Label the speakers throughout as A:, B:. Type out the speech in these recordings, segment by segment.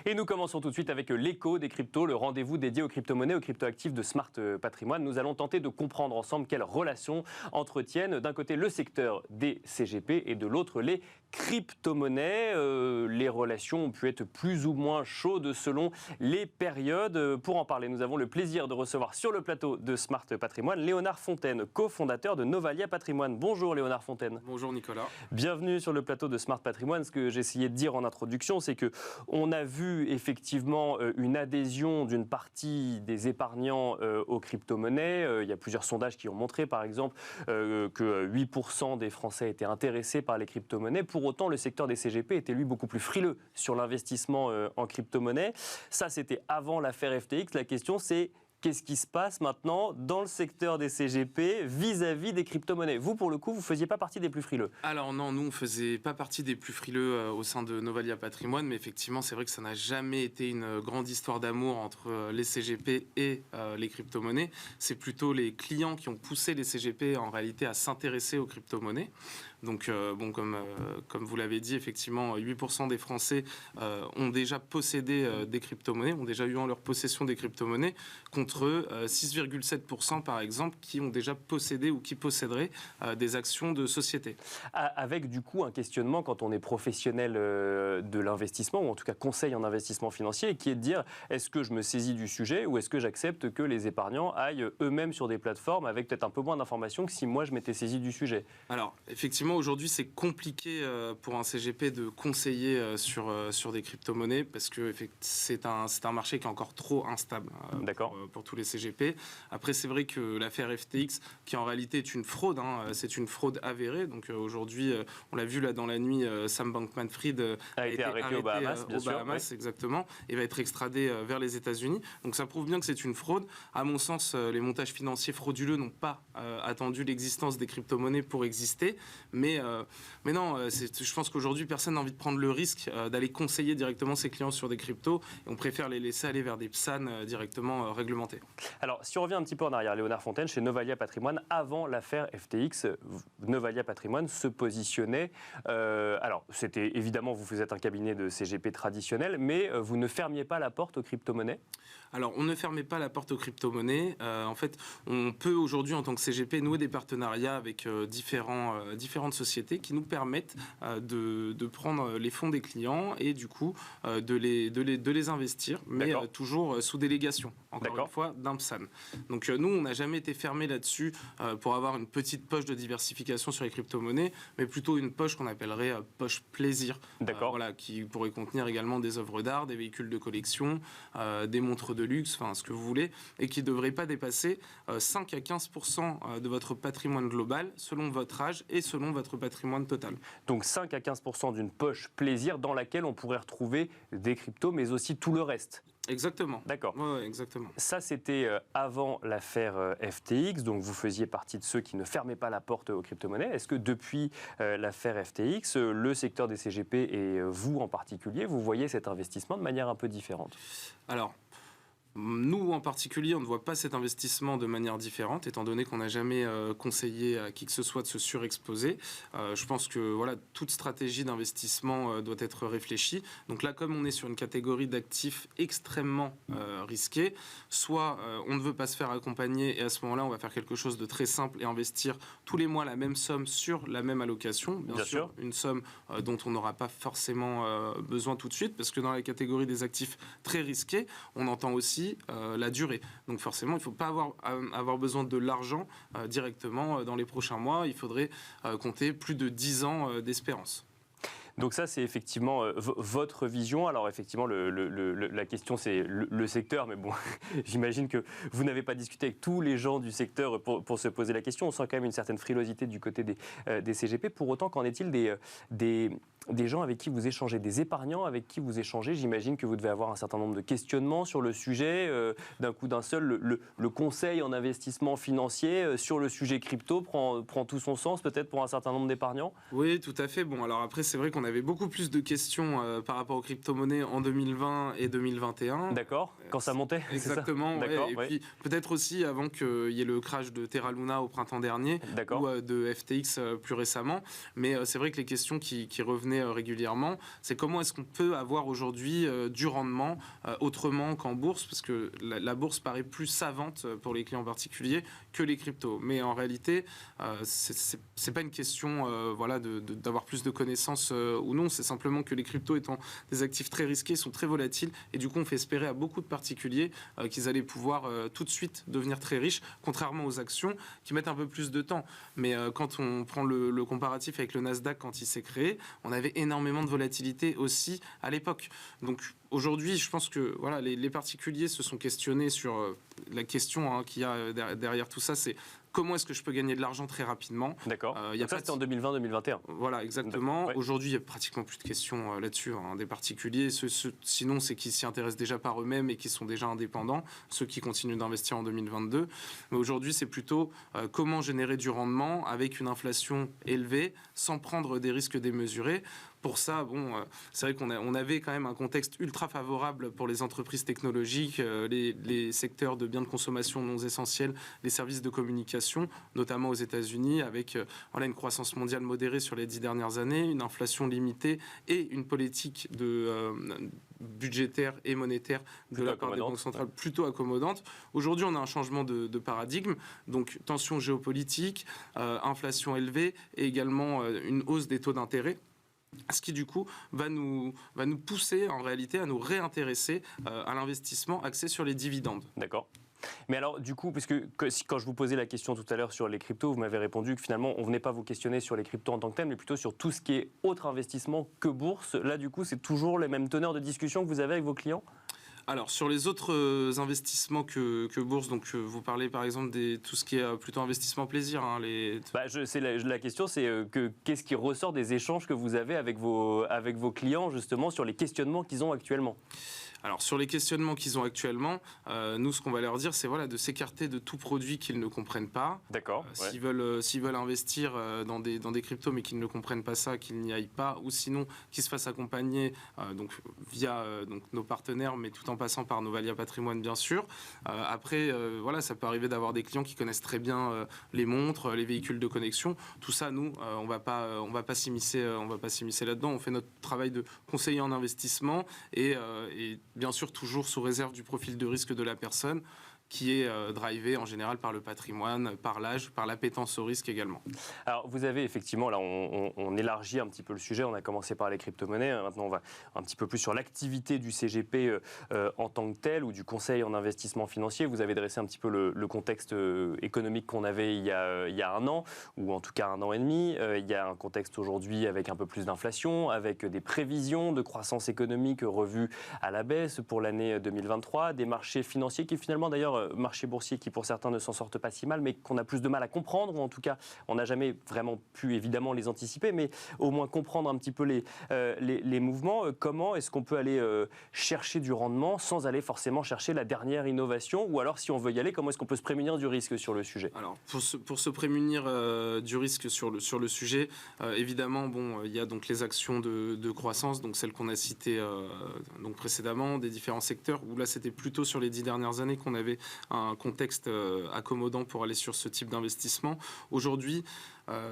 A: Et nous commençons tout de suite avec l'écho des cryptos, le rendez-vous dédié aux crypto-monnaies, aux crypto-actifs de Smart Patrimoine. Nous allons tenter de comprendre ensemble quelles relations entretiennent d'un côté le secteur des CGP et de l'autre les crypto-monnaies. Les relations ont pu être plus ou moins chaudes selon les périodes. Pour en parler, nous avons le plaisir de recevoir sur le plateau de Smart Patrimoine Léonard Fontaine, cofondateur de Novalia Patrimoine. Bonjour Léonard Fontaine.
B: Bonjour Nicolas.
A: Bienvenue sur le plateau de Smart Patrimoine. Ce que j'essayais de dire en introduction, c'est qu'on a vu effectivement une adhésion d'une partie des épargnants aux crypto-monnaies. Il y a plusieurs sondages qui ont montré, par exemple, que 8% des Français étaient intéressés par les crypto-monnaies. Pour autant, le secteur des CGP était, lui, beaucoup plus frileux sur l'investissement en crypto-monnaie. Ça, c'était avant l'affaire FTX. La question, c'est qu'est-ce qui se passe maintenant dans le secteur des CGP vis-à-vis des crypto-monnaies? Vous, pour le coup, vous ne faisiez pas partie des plus frileux.
B: Alors non, nous, on ne faisait pas partie des plus frileux au sein de Novalia Patrimoine, mais effectivement, c'est vrai que ça n'a jamais été une grande histoire d'amour entre les CGP et les crypto-monnaies. C'est plutôt les clients qui ont poussé les CGP, en réalité, à s'intéresser aux crypto-monnaies. Donc, comme vous l'avez dit, effectivement, 8% des Français ont déjà possédé des crypto-monnaies, ont déjà eu en leur possession des crypto-monnaies, contre 6,7% par exemple qui ont déjà possédé ou qui posséderaient des actions de société.
A: Avec du coup un questionnement quand on est professionnel de l'investissement, ou en tout cas conseil en investissement financier, qui est de dire est-ce que je me saisis du sujet ou est-ce que j'accepte que les épargnants aillent eux-mêmes sur des plateformes avec peut-être un peu moins d'informations que si moi je m'étais saisi du sujet? Alors
B: effectivement aujourd'hui c'est compliqué pour un CGP de conseiller sur des crypto-monnaies parce que c'est un marché qui est encore trop instable pour tous les CGP. Après, c'est vrai que l'affaire FTX, qui en réalité est une fraude, c'est une fraude avérée. Donc aujourd'hui, on l'a vu là dans la nuit, Sam Bankman-Fried
A: a été arrêté aux Bahamas, bien sûr.
B: Exactement, et va être extradé vers les États-Unis. Donc ça prouve bien que c'est une fraude. À mon sens, les montages financiers frauduleux n'ont pas attendu l'existence des crypto-monnaies pour exister. Mais non, je pense qu'aujourd'hui, personne n'a envie de prendre le risque d'aller conseiller directement ses clients sur des cryptos. Et on préfère les laisser aller vers des PSAN directement réglementés.
A: Alors, si on revient un petit peu en arrière, Léonard Fontaine, chez Novalia Patrimoine, avant l'affaire FTX, Novalia Patrimoine se positionnait... alors, c'était évidemment, vous êtes un cabinet de CGP traditionnel, mais vous ne fermiez pas la porte aux crypto-monnaies?
B: Alors, on ne fermait pas la porte aux crypto-monnaies. En fait, on peut aujourd'hui, en tant que CGP, nouer des partenariats avec différentes sociétés qui nous permettent de prendre les fonds des clients et du coup de les investir, mais toujours sous délégation, encore une fois, d'un PSAN. Donc nous, on n'a jamais été fermé là-dessus pour avoir une petite poche de diversification sur les crypto-monnaies, mais plutôt une poche qu'on appellerait poche plaisir, qui pourrait contenir également des œuvres d'art, des véhicules de collection, des montres de luxe, enfin ce que vous voulez, et qui ne devrait pas dépasser 5 à 15% de votre patrimoine global, selon votre âge et selon votre patrimoine total.
A: Donc 5 à 15% d'une poche plaisir dans laquelle on pourrait retrouver des cryptos, mais aussi tout le reste.
B: Exactement.
A: D'accord.
B: Ouais, exactement.
A: Ça, c'était avant l'affaire FTX, donc vous faisiez partie de ceux qui ne fermaient pas la porte aux crypto-monnaies. Est-ce que depuis l'affaire FTX, le secteur des CGP et vous en particulier, vous voyez cet investissement de manière un peu différente?
B: Alors, nous, en particulier, on ne voit pas cet investissement de manière différente, étant donné qu'on n'a jamais conseillé à qui que ce soit de se surexposer. Je pense que toute stratégie d'investissement doit être réfléchie. Donc là, comme on est sur une catégorie d'actifs extrêmement risqués, soit on ne veut pas se faire accompagner et à ce moment-là, on va faire quelque chose de très simple et investir tous les mois la même somme sur la même allocation. Bien sûr, une somme dont on n'aura pas forcément besoin tout de suite, parce que dans la catégorie des actifs très risqués, on entend aussi la durée. Donc forcément, il ne faut pas avoir besoin de l'argent directement dans les prochains mois. Il faudrait compter plus de 10 ans d'espérance.
A: Donc ça, c'est effectivement votre vision. Alors effectivement, la question, c'est le secteur. Mais bon, j'imagine que vous n'avez pas discuté avec tous les gens du secteur pour se poser la question. On sent quand même une certaine frilosité du côté des CGP. Pour autant, qu'en est-il des gens avec qui vous échangez, des épargnants avec qui vous échangez? J'imagine que vous devez avoir un certain nombre de questionnements sur le sujet. D'un coup d'un seul, le conseil en investissement financier sur le sujet crypto prend tout son sens peut-être pour un certain nombre d'épargnants?
B: Oui, tout à fait. Bon, alors après, c'est vrai qu'on qu'on avait beaucoup plus de questions par rapport aux crypto-monnaies en 2020 et 2021.
A: D'accord, quand ça montait.
B: Exactement.
A: Ouais.
B: Et puis peut-être aussi avant qu'il y ait le crash de Terra Luna au printemps dernier ou de FTX plus récemment. Mais c'est vrai que les questions qui revenaient régulièrement, c'est comment est-ce qu'on peut avoir aujourd'hui du rendement autrement qu'en bourse, parce que la bourse paraît plus savante pour les clients particuliers que les cryptos. Mais en réalité, c'est pas une question d'avoir plus de connaissances ou non, c'est simplement que les cryptos étant des actifs très risqués, sont très volatiles, et du coup on fait espérer à beaucoup de particuliers qu'ils allaient pouvoir tout de suite devenir très riches, contrairement aux actions qui mettent un peu plus de temps. Mais quand on prend le comparatif avec le Nasdaq quand il s'est créé, on avait énormément de volatilité aussi à l'époque. Donc aujourd'hui, je pense que voilà, les particuliers se sont questionnés sur la question qu'il y a derrière tout ça, c'est comment est-ce que je peux gagner de l'argent très rapidement.
A: D'accord. Donc ça, c'était en 2020-2021.
B: Voilà, exactement.
A: Ouais.
B: Aujourd'hui, il n'y a pratiquement plus de questions là-dessus des particuliers. Sinon, c'est qu'ils s'y intéressent déjà par eux-mêmes et qui sont déjà indépendants, ceux qui continuent d'investir en 2022. Mais aujourd'hui, c'est plutôt comment générer du rendement avec une inflation élevée sans prendre des risques démesurés. Pour ça, c'est vrai qu'on avait quand même un contexte ultra favorable pour les entreprises technologiques, les secteurs de biens de consommation non essentiels, les services de communication, notamment aux États-Unis, avec une croissance mondiale modérée sur les 10 dernières années, une inflation limitée et une politique budgétaire et monétaire de la part des banques centrales plutôt accommodante. Aujourd'hui, on a un changement de paradigme, donc tension géopolitique, inflation élevée et également une hausse des taux d'intérêt. Ce qui, du coup, va nous pousser, en réalité, à nous réintéresser à l'investissement axé sur les dividendes.
A: D'accord. Mais alors, du coup, puisque quand je vous posais la question tout à l'heure sur les cryptos, vous m'avez répondu que finalement, on ne venait pas vous questionner sur les cryptos en tant que tel, mais plutôt sur tout ce qui est autre investissement que bourse. Là, du coup, c'est toujours les mêmes teneurs de discussion que vous avez avec vos clients ?
B: Alors, sur les autres investissements que bourse, donc vous parlez par exemple de tout ce qui est plutôt investissement plaisir.
A: La question, c'est qu'est-ce qui ressort des échanges que vous avez avec vos clients, justement, sur les questionnements qu'ils ont actuellement ?
B: Alors, sur les questionnements qu'ils ont actuellement, nous, ce qu'on va leur dire, c'est de s'écarter de tout produit qu'ils ne comprennent pas.
A: D'accord.
B: S'ils veulent investir dans des cryptos, mais qu'ils ne comprennent pas ça, qu'ils n'y aillent pas, ou sinon qu'ils se fassent accompagner via nos partenaires, mais tout en passant par Novalia Patrimoine, bien sûr. Après, ça peut arriver d'avoir des clients qui connaissent très bien les montres, les véhicules de connexion. Tout ça, nous, on va pas s'immiscer là-dedans. On fait notre travail de conseiller en investissement et bien sûr toujours sous réserve du profil de risque de la personne, qui est drivé en général par le patrimoine, par l'âge, par l'appétence au risque également.
A: Alors vous avez effectivement, là on élargit un petit peu le sujet, on a commencé par les crypto-monnaies, maintenant on va un petit peu plus sur l'activité du CGP en tant que tel, ou du conseil en investissement financier. Vous avez dressé un petit peu le contexte économique qu'on avait il y a un an, ou en tout cas un an et demi. Il y a un contexte aujourd'hui avec un peu plus d'inflation, avec des prévisions de croissance économique revues à la baisse pour l'année 2023, des marchés financiers qui finalement d'ailleurs marchés boursiers qui pour certains ne s'en sortent pas si mal, mais qu'on a plus de mal à comprendre, ou en tout cas on n'a jamais vraiment pu évidemment les anticiper, mais au moins comprendre un petit peu les mouvements. Comment est-ce qu'on peut aller chercher du rendement sans aller forcément chercher la dernière innovation, ou alors si on veut y aller, comment est-ce qu'on peut se prémunir du risque sur le sujet ?
B: Alors pour se prémunir du risque sur le sujet, évidemment il y a donc les actions de croissance, donc celles qu'on a citées précédemment, des différents secteurs, où là c'était plutôt sur les 10 dernières années qu'on avait un contexte accommodant pour aller sur ce type d'investissement. Aujourd'hui,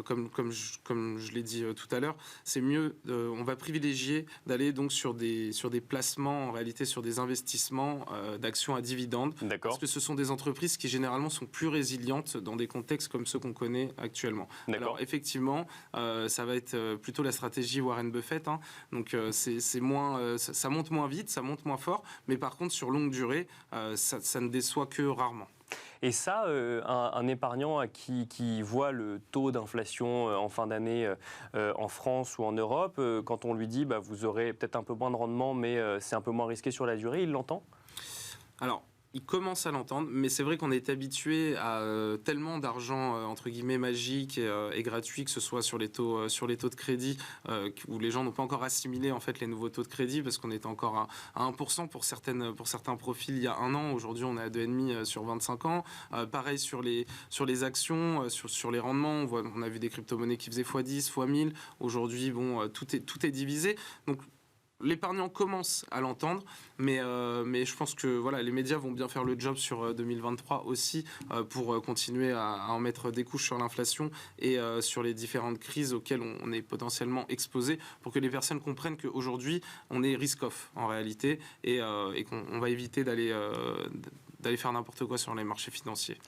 B: comme je l'ai dit tout à l'heure, c'est mieux, on va privilégier d'aller donc sur des placements, en réalité sur des investissements d'actions à dividendes.
A: D'accord.
B: Parce que ce sont des entreprises qui généralement sont plus résilientes dans des contextes comme ceux qu'on connaît actuellement.
A: D'accord.
B: Alors effectivement, ça va être plutôt la stratégie Warren Buffett. Donc c'est moins, ça monte moins vite, ça monte moins fort, mais par contre sur longue durée, ça ne déçoit que rarement.
A: Et ça, un épargnant qui voit le taux d'inflation en fin d'année en France ou en Europe, quand on lui dit vous aurez peut-être un peu moins de rendement, mais c'est un peu moins risqué sur la durée, il l'entend ?
B: Alors, Ils commencent à l'entendre, mais c'est vrai qu'on est habitué à tellement d'argent entre guillemets magique et gratuit, que ce soit sur les taux de crédit, où les gens n'ont pas encore assimilé en fait les nouveaux taux de crédit, parce qu'on était encore à 1% pour certains profils il y a un an. Aujourd'hui, on est à 2,5 sur 25 ans. Pareil sur les actions, sur les rendements, on a vu des crypto-monnaies qui faisaient x10, x1000. Aujourd'hui, bon, tout est divisé. Donc l'épargnant commence à l'entendre, mais je pense que voilà, les médias vont bien faire le job sur 2023 aussi, pour continuer à en mettre des couches sur l'inflation et sur les différentes crises auxquelles on est potentiellement exposé, pour que les personnes comprennent qu'aujourd'hui, on est risk-off en réalité, et qu'on va éviter d'aller faire n'importe quoi sur les marchés financiers.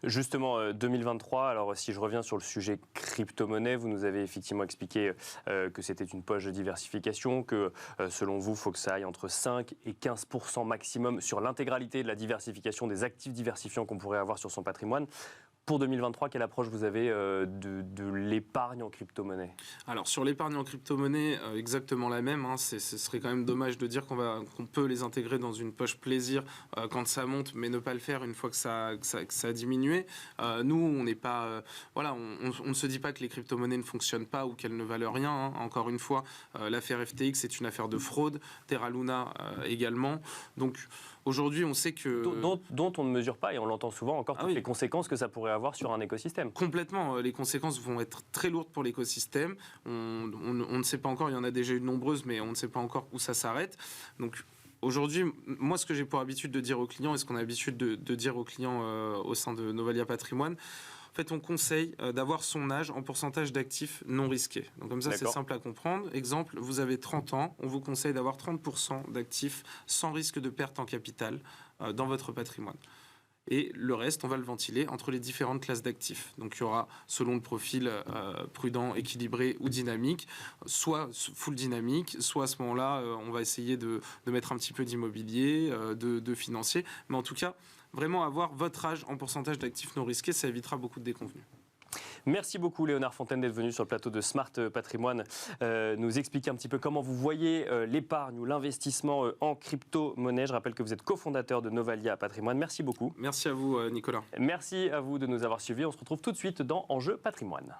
A: Justement, 2023, alors si je reviens sur le sujet crypto-monnaie, vous nous avez effectivement expliqué que c'était une poche de diversification, que selon vous, il faut que ça aille entre 5 et 15% maximum sur l'intégralité de la diversification des actifs diversifiants qu'on pourrait avoir sur son patrimoine. Pour 2023, quelle approche vous avez de l'épargne en crypto-monnaie?
B: Alors sur l'épargne en crypto-monnaie, exactement la même. Ce serait quand même dommage de dire qu'on peut les intégrer dans une poche plaisir quand ça monte, mais ne pas le faire une fois que ça a diminué. Nous, on n'est pas, on ne se dit pas que les crypto-monnaies ne fonctionnent pas ou qu'elles ne valent rien. Encore une fois, l'affaire FTX est une affaire de fraude, Terra Luna également. Donc aujourd'hui, on sait que...
A: Dont on ne mesure pas, et on l'entend souvent encore, toutes les conséquences que ça pourrait avoir sur un écosystème.
B: Complètement. Les conséquences vont être très lourdes pour l'écosystème. On ne sait pas encore, il y en a déjà eu de nombreuses, mais on ne sait pas encore où ça s'arrête. Donc aujourd'hui, moi, ce que j'ai pour habitude de dire aux clients, et ce qu'on a l'habitude de dire aux clients au sein de Novalia Patrimoine, en fait, on conseille d'avoir son âge en pourcentage d'actifs non risqués. Donc comme ça, c'est simple à comprendre. Exemple, vous avez 30 ans, on vous conseille d'avoir 30% d'actifs sans risque de perte en capital dans votre patrimoine. Et le reste, on va le ventiler entre les différentes classes d'actifs. Donc il y aura, selon le profil, prudent, équilibré ou dynamique, soit full dynamique, soit à ce moment-là, on va essayer de mettre un petit peu d'immobilier, de financier. Mais en tout cas, vraiment avoir votre âge en pourcentage d'actifs non risqués, ça évitera beaucoup de déconvenus.
A: Merci beaucoup Léonard Fontaine d'être venu sur le plateau de Smart Patrimoine nous expliquer un petit peu comment vous voyez l'épargne ou l'investissement en crypto-monnaie. Je rappelle que vous êtes cofondateur de Novalia Patrimoine. Merci beaucoup.
B: Merci à vous Nicolas.
A: Merci à vous de nous avoir suivis. On se retrouve tout de suite dans Enjeu Patrimoine.